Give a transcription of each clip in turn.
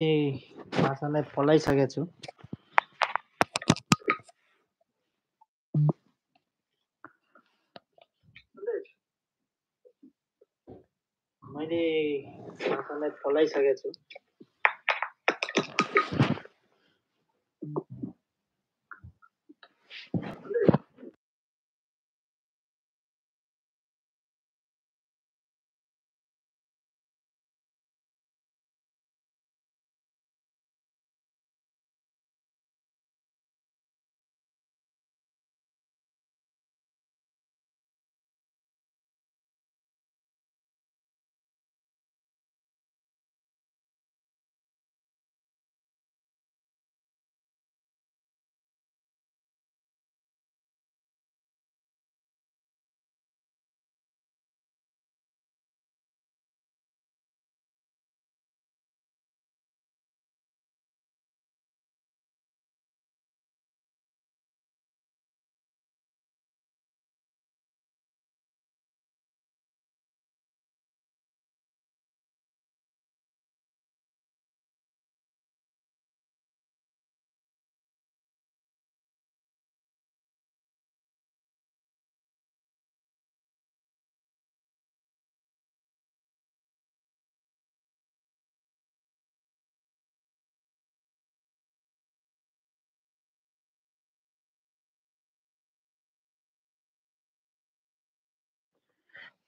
भाषालाई फलाइसकेको छु। मैले भाषालाई फलाइसकेको छु।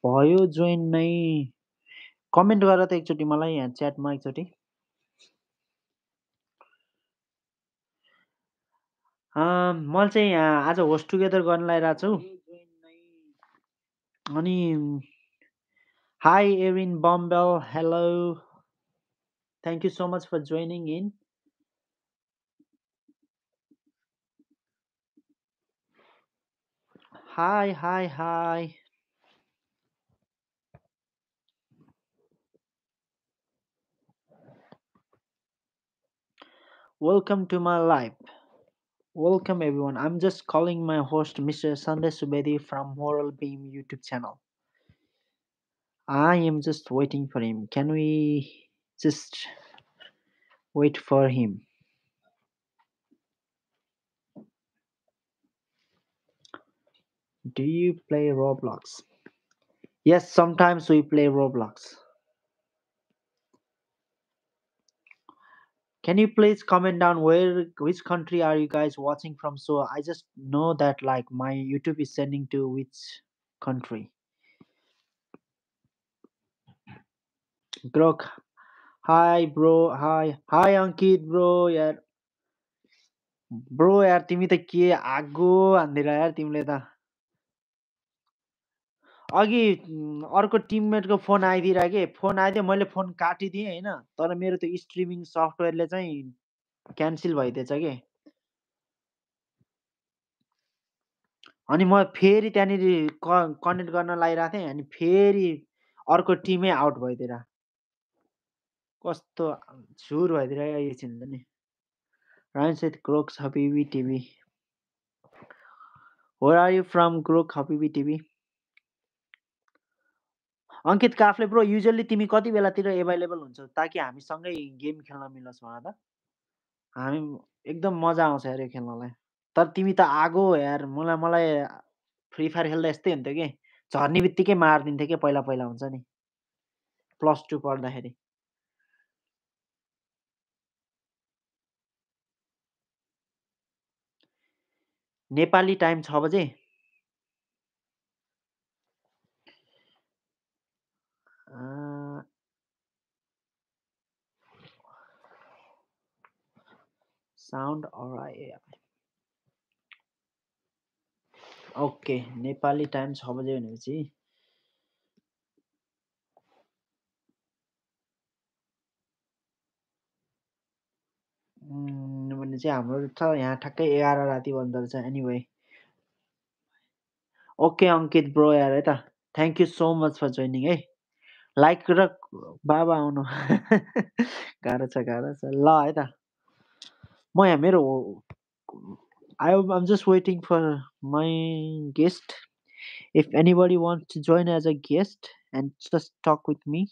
भयो जोइन नै कमेन्ट गर त एकचोटि मलाई यहाँ च्याटमा एकचोटि। मैले चाहिँ यहाँ आज होस्ट टुगेदर गर्न लागिरहेको छु। अनि हाई एरिन बम्बेल, hello, thank you so much for joining in. Hi hi hi, welcome to my live. Welcome everyone. I'm just calling my host Mr. Sandesh Subedi from Moral Beam YouTube channel. I am just waiting for him. Can we just wait for him? Do you play Roblox? Yes, sometimes we play Roblox. Can you please comment down which country are you guys watching from, so I just know that like my YouTube is sending to which country. Grok, hi bro, hi Ankit bro, यार bro यार तिमी त के आगो हान्दिर यार तिमीले त। अघि अर्को टिममेटको फोन आइदिएर के फोन आइदियो, मैले फोन काटिदिएँ होइन, तर मेरो त्यो स्ट्रिमिङ सफ्टवेयरले चाहिँ क्यान्सल भइदिएछ के। अनि म फेरि त्यहाँनिर कनेक्ट गर्न लागिरहेको थिएँ, अनि फेरि अर्को टिमै आउट भइदिएर कस्तो झुर भइदिएर एकछिन नि। Ryan Crooks Habibi TV. Where are you from, Crook Habibi TV? Ankit Kafle bro usually तिमी कति बेलातिर एभाइलेबल हुन्छौ ताकि हामी सँगै गेम खेल्न मिलोस् भन त। हामी एकदम मजा आउँछ यार यो खेल्नलाई। तर तिमी त आगो हो यार, मलाई फ्री फायर खेल्दा यस्तै हुन्थ्यो कि झर्ने बित्तिकै मारिदिन्थ्यो कि पहिला पहिला हुन्छ नि +2 पढ्दाखेरि। नेपाली टाइम 6 बजे। साउन्ड ओके, नेपाली टाइम 6 बजे भनेपछि भने चाहिँ हाम्रो छ यहाँ ठ्याक्कै 11 राति बन्द रहेछ। एनिवे ओके अङ्कित ब्रो यार है त, thank you so much for joining है। लाइक र बाबा आउनु गाह्रो छ ल है त। म यहाँ मेरो I'm just waiting for my guest. If anybody wants to join as a guest and just talk with me,